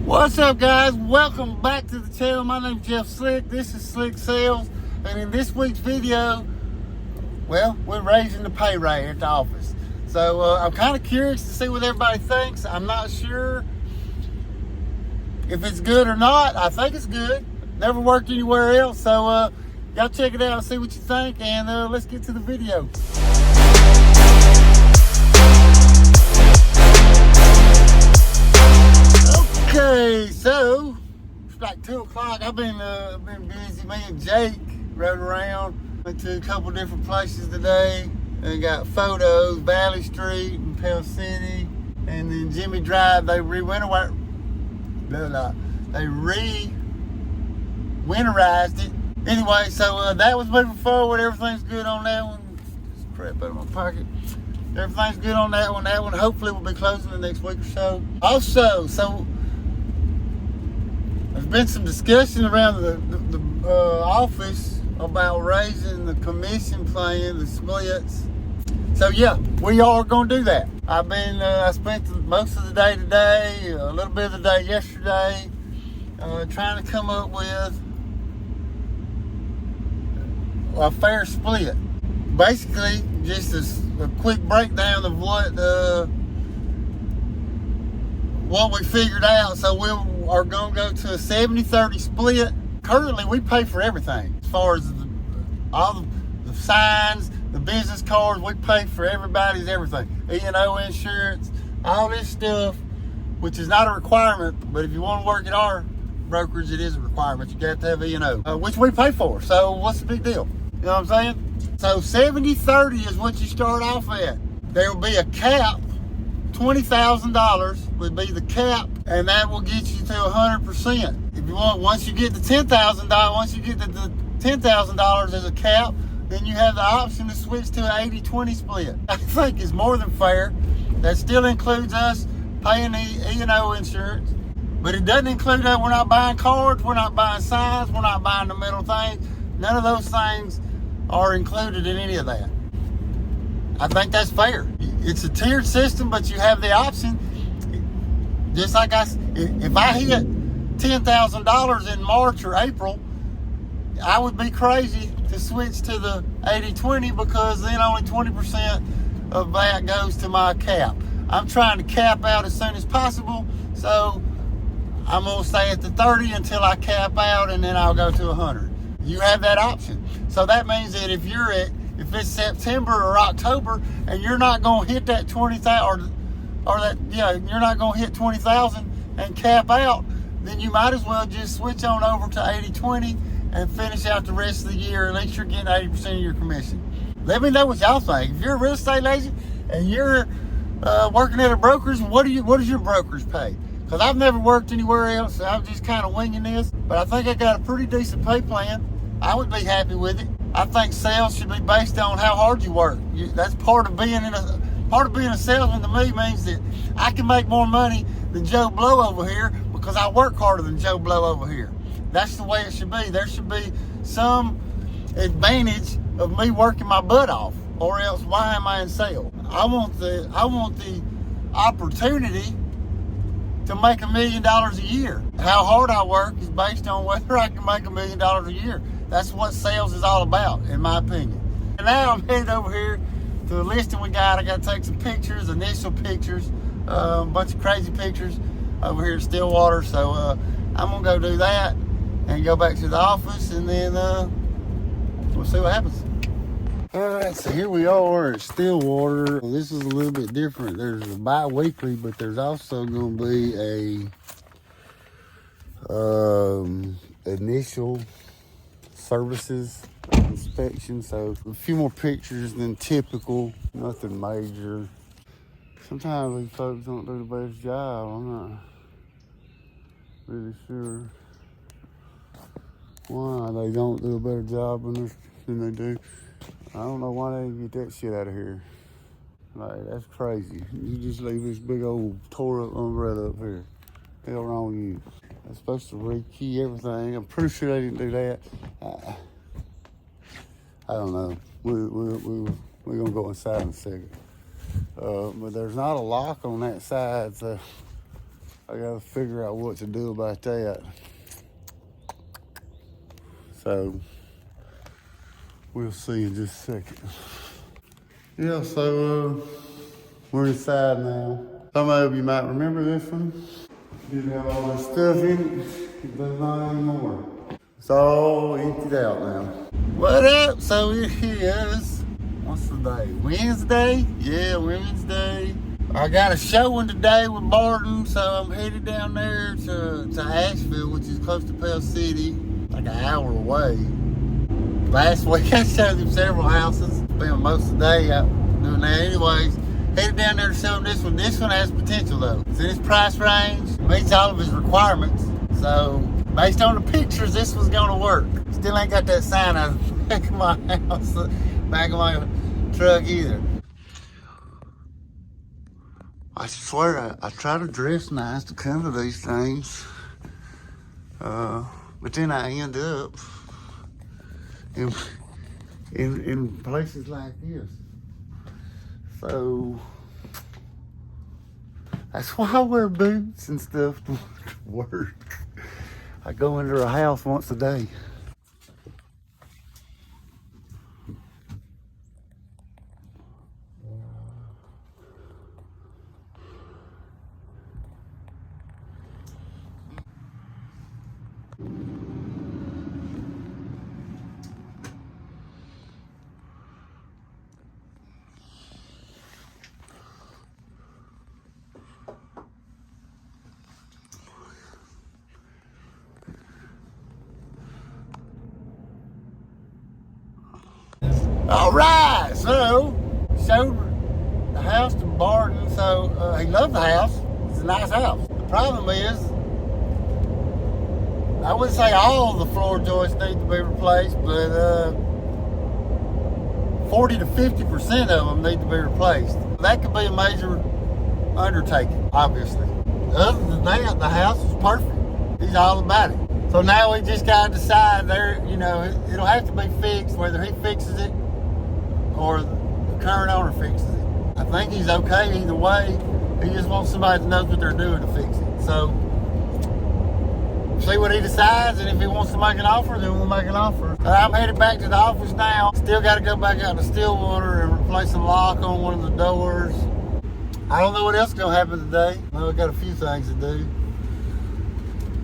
What's up, guys? Welcome back to the channel. My name's Jeff Slick. This is Slick Sales, and in this week's video, well, we're raising the pay rate at the office. So I'm kind of curious to see what everybody thinks. I'm not sure if it's good or not. I think it's good. Never worked anywhere else, so y'all check it out and see what you think, and let's get to the video. Okay, so it's like 2 o'clock. I've been busy. Me and Jake rode around, went to a couple different places today, and got photos. Valley Street and Pell City, and then Jimmy Drive. They re-winterized it. Anyway, so that was moving forward. Everything's good on that one. Just crap out of my pocket. Everything's good on that one. That one hopefully will be closing the next week or so. Also, there's been some discussion around the office about raising the commission plan, the splits. So yeah, we are going to do that. I spent most of the day today, a little bit of the day yesterday, trying to come up with a fair split. Basically, just a quick breakdown of what we figured out. So we are going to go to a 70-30 split. Currently, we pay for everything. As far as all the signs, the business cards, we pay for everybody's everything. E&O insurance, all this stuff, which is not a requirement, but if you want to work at our brokerage, it is a requirement. You got to have E&O, which we pay for. So what's the big deal? You know what I'm saying? So 70-30 is what you start off at. There will be a cap. $20,000 would be the cap, and that will get you to 100%. If you want, once you get to $10,000, once you get to the $10,000 as a cap, then you have the option to switch to an 80-20 split. I think is more than fair. That still includes us paying the E&O insurance, but it doesn't include that we're not buying cards, we're not buying signs, we're not buying the metal things. None of those things are included in any of that. I think that's fair. It's a tiered system, but you have the option. Just like if I hit $10,000 in March or April, I would be crazy to switch to the 80-20 because then only 20% of that goes to my cap. I'm trying to cap out as soon as possible, so I'm gonna stay at the 30 until I cap out, and then I'll go to 100. You have that option. So that means that if it's September or October and you're not going to hit that 20,000 you're not going to hit 20,000 and cap out, then you might as well just switch on over to 80-20 and finish out the rest of the year. At least you're getting 80% of your commission. Let me know what y'all think. If you're a real estate agent and you're working at a broker's, what does your brokerage pay? Because I've never worked anywhere else, so I'm just kind of winging this. But I think I got a pretty decent pay plan. I would be happy with it. I think sales should be based on how hard you work. That's part of being a salesman. To me means that I can make more money than Joe Blow over here because I work harder than Joe Blow over here. That's the way it should be. There should be some advantage of me working my butt off, or else why am I in sales? I want the opportunity to make $1 million a year. How hard I work is based on whether I can make $1 million a year. That's what sales is all about, in my opinion. And now I'm headed over here to the listing we got. I got to take some pictures, initial pictures, a bunch of crazy pictures over here at Stillwater. So I'm going to go do that and go back to the office, and then we'll see what happens. All right, so here we are at Stillwater. Well, this is a little bit different. There's a bi-weekly, but there's also going to be a initial services inspection. So a few more pictures than typical, nothing major. Sometimes these folks don't do the best job. I'm not really sure why they don't do a better job than they do. I don't know why they didn't get that shit out of here. Like, that's crazy. You just leave this big old tore up umbrella up here. What the hell wrong with you? They're supposed to rekey everything. I'm pretty sure they didn't do that. I don't know. We're gonna go inside in a second. But there's not a lock on that side, so I gotta figure out what to do about that. So we'll see in just a second. Yeah, so we're inside now. Some of you might remember this one. Didn't have all this stuff in it, but not anymore. It's all emptied out now. What up? So it is, what's the day? Wednesday? Yeah, Wednesday. I got a showing today with Barton, so I'm headed down there to Asheville, which is close to Pell City, like an hour away. Last week I showed him several houses. Spent most of the day out doing that anyways. Headed down there to show him this one. This one has potential though. It's in his price range, meets all of his requirements. So based on the pictures, this was gonna work. Still ain't got that sign on the back of my house, back of my truck either. I swear I try to dress nice to come to these things. But then I end up in places like this. So that's why I wear boots and stuff to work. I go into a house once a day. All right, so showed the house to Barton. So he loved the house. It's a nice house. The problem is, I wouldn't say all the floor joists need to be replaced, but 40 to 50% of them need to be replaced. That could be a major undertaking, obviously. Other than that, the house is perfect. He's all about it. So now we just got to decide there, you know, it'll have to be fixed, whether he fixes it or the current owner fixes it. I think he's okay either way. He just wants somebody that knows what they're doing to fix it. So, see what he decides, and if he wants to make an offer, then we'll make an offer. I'm headed back to the office now. Still got to go back out to Stillwater and replace a lock on one of the doors. I don't know what else is going to happen today. I know I got a few things to do.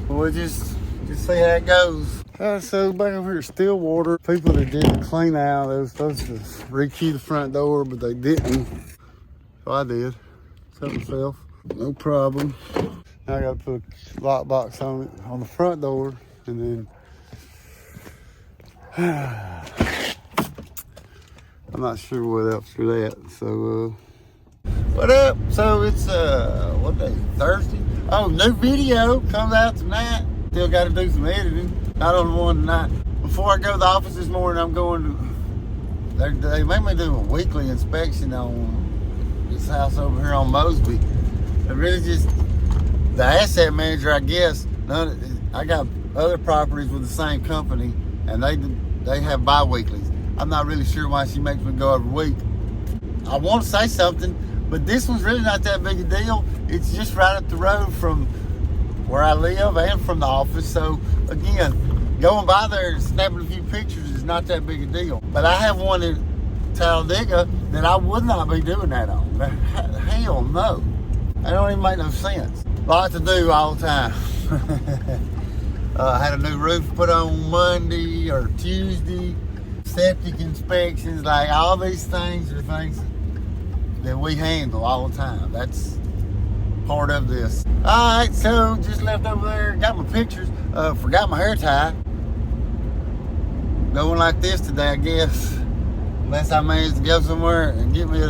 We'll just see how it goes. So back over here at Stillwater, people that did the clean out, they were supposed to re-key the front door, but they didn't. So I did. Help myself. No problem. Now I got to put a lock box on it, on the front door, and then I'm not sure what else for that. So what up? So it's what day? Thursday. Oh, new video comes out tonight. Still got to do some editing. Not on the one tonight. Before I go to the office this morning, I'm going to. They made me do a weekly inspection on this house over here on Mosby. It really just the asset manager, I guess. I got other properties with the same company, and they have bi-weeklies. I'm not really sure why she makes me go every week. I want to say something, but this one's really not that big a deal. It's just right up the road from where I live and from the office. So again, going by there and snapping a few pictures is not that big a deal. But I have one in Talladega that I would not be doing that on. Hell no. That don't even make no sense. A lot to do all the time. I had a new roof put on Monday or Tuesday. Septic inspections, like all these things are things that we handle all the time. That's part of this. All right, so just left over there, got my pictures, forgot my hair tie. Going like this today, I guess, unless I manage to go somewhere and get me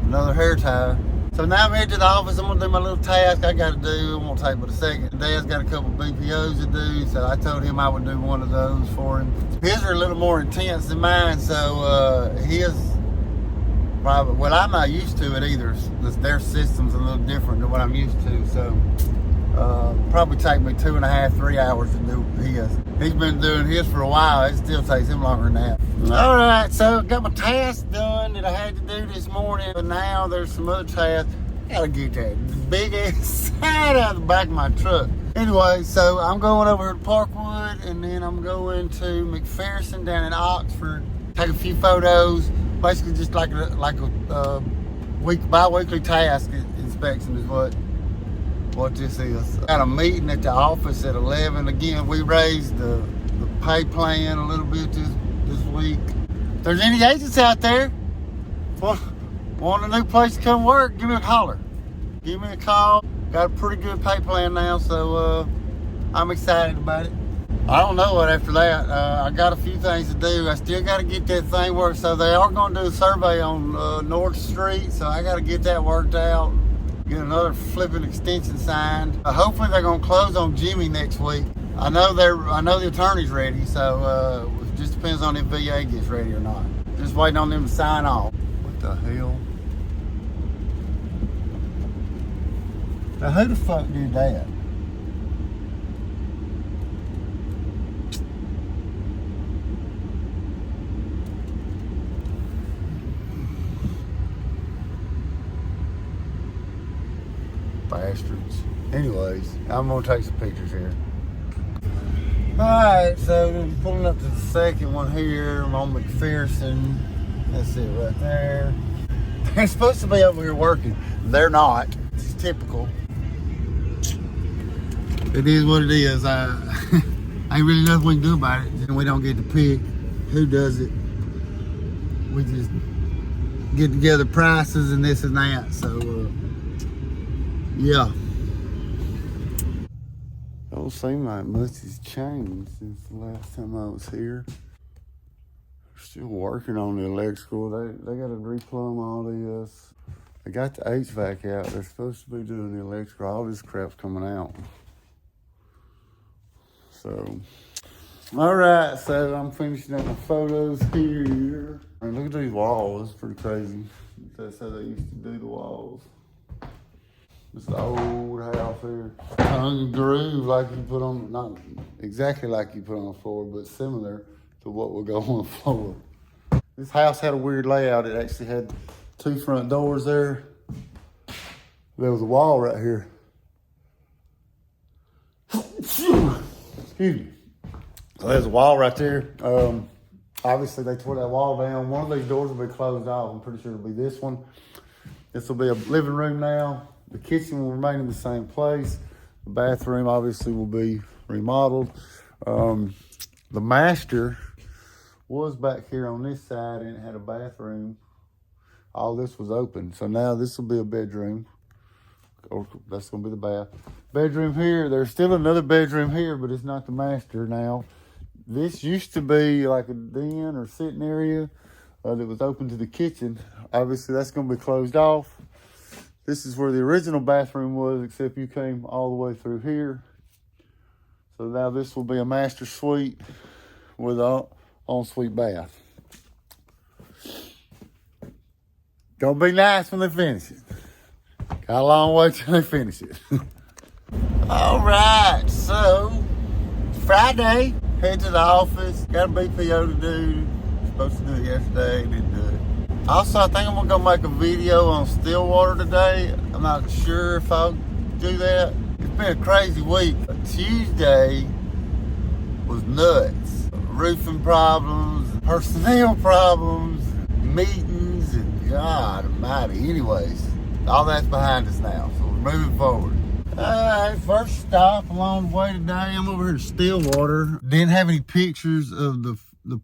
another hair tie. So now I'm headed to the office. I'm gonna do my little task I gotta do. It won't take but a second. Dad's got a couple BPOs to do, so I told him I would do one of those for him. His are a little more intense than mine, so his probably, well, I'm not used to it either. Their system's a little different than what I'm used to, so probably take me 2.5, 3 hours to do his. He's been doing his for a while. It still takes him longer than that. All right, so got my task done that I had to do this morning, but now there's some other tasks. gotta get that big ass side out of the back of my truck. Anyway, so I'm going over to Parkwood, and then I'm going to McPherson down in Oxford. Take a few photos. Basically, just like a bi-weekly task inspection is what this is. Got a meeting at the office at 11. Again, we raised the pay plan a little bit this week. If there's any agents out there want a new place to come work, give me a holler. Give me a call. Got a pretty good pay plan now, so I'm excited about it. I don't know what after that. I got a few things to do. I still got to get that thing worked. So they are going to do a survey on North Street, so I got to get that worked out. Get another flipping extension signed. Hopefully they're going to close on Jimmy next week. I know the attorney's ready, so it just depends on if VA gets ready or not. Just waiting on them to sign off. What the hell? Now who the fuck did that? Bastards. Anyways, I'm gonna take some pictures here. Alright, so I'm pulling up to the second one here. I'm on McPherson. That's it right there. They're supposed to be over here working. They're not. It's typical. It is what it is. Ain't really nothing we can do about it. And we don't get to pick who does it. We just get together prices and this and that. So, yeah. Don't seem like much has changed since the last time I was here. They're still working on the electrical. They got to replumb all the. They got the HVAC out. They're supposed to be doing the electrical. All this crap's coming out. So, all right. So I'm finishing up my photos here. And look at these walls. It's pretty crazy. That's how they used to do the walls. It's the old house here. Hung and groove like you put on, not exactly like you put on the floor, but similar to what would go on the floor. This house had a weird layout. It actually had 2 front doors there. There was a wall right here. Excuse me. So there's a wall right there. Obviously they tore that wall down. One of these doors will be closed off. I'm pretty sure it'll be this one. This will be a living room now. The kitchen will remain in the same place. The bathroom obviously will be remodeled. The master was back here on this side and it had a bathroom. All this was open. So now this will be a bedroom. Or that's gonna be the bath. Bedroom here, there's still another bedroom here, but it's not the master now. This used to be like a den or sitting area that was open to the kitchen. Obviously that's gonna be closed off. This is where the original bathroom was, except you came all the way through here. So now this will be a master suite with an ensuite bath. Gonna be nice when they finish it. Got a long way till they finish it. All right, so Friday, head to the office. Got a BPO to do. Supposed to do it yesterday, didn't do it. Also, I think I'm gonna go make a video on Stillwater today. I'm not sure if I'll do that. It's been a crazy week. Tuesday was nuts. Roofing problems, personnel problems, meetings, and God almighty. Anyways, all that's behind us now, so we're moving forward. Alright, first stop along the way today. I'm over here in Stillwater. Didn't have any pictures of the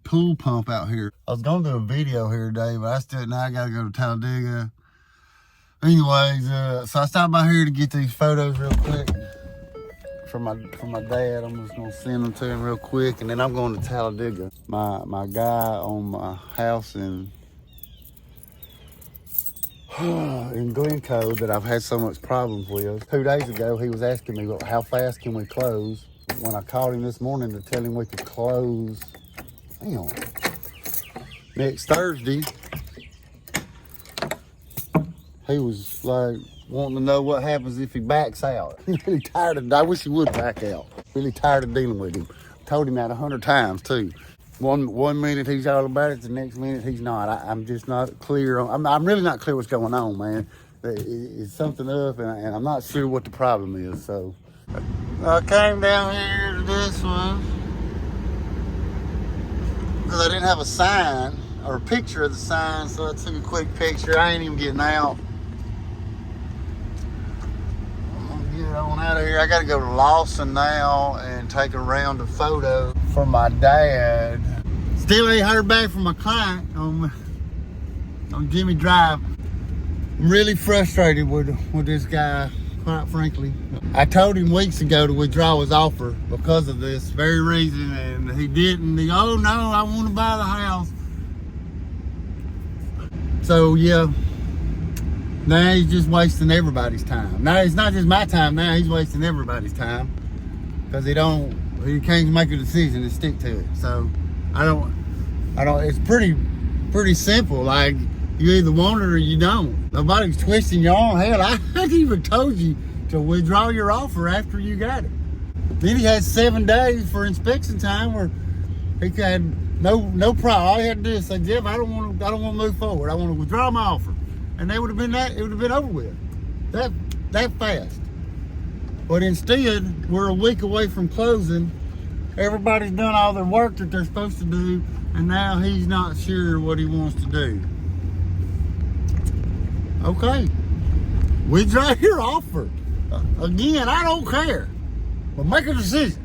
pool pump out here. I was gonna do a video here today, but now I gotta go to Talladega. Anyways, so I stopped by here to get these photos real quick from my dad. I'm just gonna send them to him real quick, and then I'm going to Talladega. My guy on my house in Glencoe that I've had so much problems with. 2 days ago, he was asking me, well, how fast can we close? When I called him this morning to tell him we could close, next Thursday, he was like wanting to know what happens if he backs out. Really tired of, I wish he would back out. Really tired of dealing with him. Told him that 100 times too. One minute he's all about it, the next minute he's not. I'm just not clear. I'm really not clear what's going on, man. It's something up, and I'm not sure what the problem is. So I came down here to this one because I didn't have a sign or a picture of the sign, so I took a quick picture. I ain't even getting out. I'm gonna get on out of here. I gotta go to Lawson now and take a round of photos for my dad. Still ain't heard back from my client on Jimmy Drive. I'm really frustrated with this guy, quite frankly. I told him weeks ago to withdraw his offer because of this very reason, and he didn't. Oh no, I want to buy the house. So yeah, now he's just wasting everybody's time. Now it's not just my time. Now he's wasting everybody's time because he can't make a decision and stick to it. So I don't. It's pretty simple. Like, you either want it or you don't. Nobody's twisting your arm. Hell, I even told you to withdraw your offer after you got it. Then he had 7 days for inspection time where he had no problem. All he had to do is say, Jeff, I don't want to move forward. I want to withdraw my offer. And it would have been over with. That fast. But instead, we're a week away from closing. Everybody's done all their work that they're supposed to do, and now he's not sure what he wants to do. Okay, withdraw your offer. Again, I don't care, but make a decision.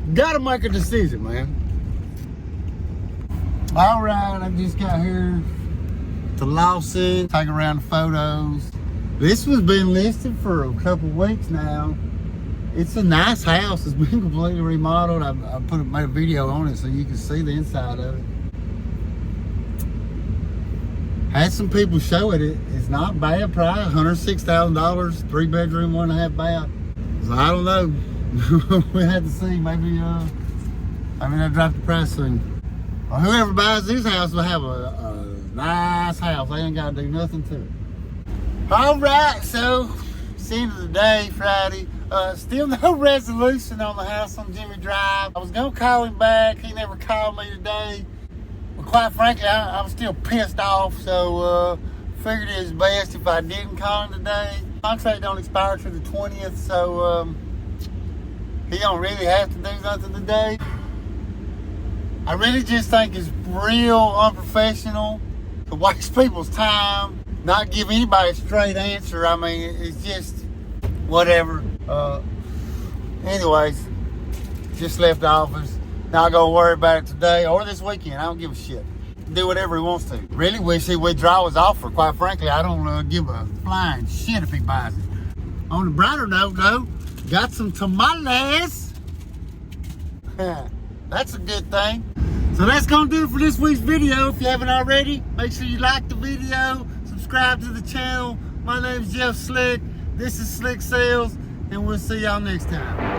You gotta make a decision, man. All right, I just got here to Lawson, take around the photos. This one's been listed for a couple weeks now. It's a nice house. It's been completely remodeled. I made a video on it so you can see the inside of it. Had some people show it. It's not bad price. $106,000, 3-bedroom, 1.5 bath. So I don't know. We had to see. Maybe I dropped the price soon. Well, whoever buys this house will have a nice house. They ain't got to do nothing to it. All right, so it's the end of the day, Friday. Still no resolution on the house on Jimmy Drive. I was gonna call him back. He never called me today. But quite frankly, I'm still pissed off. So figured it was best if I didn't call him today. Contract don't expire till the 20th, so he don't really have to do nothing today. I really just think it's real unprofessional to waste people's time, not give anybody a straight answer. I mean, it's just whatever. Anyways, just left the office. Not gonna worry about it today or this weekend. I don't give a shit. Do whatever he wants to. Really wish he'd withdraw his offer. Quite frankly, I don't give a flying shit if he buys it. On the brighter note, though, got some tamales. That's a good thing. So that's gonna do it for this week's video. If you haven't already, make sure you like the video, subscribe to the channel. My name's Jeff Slick. This is Slick Sales, and we'll see y'all next time.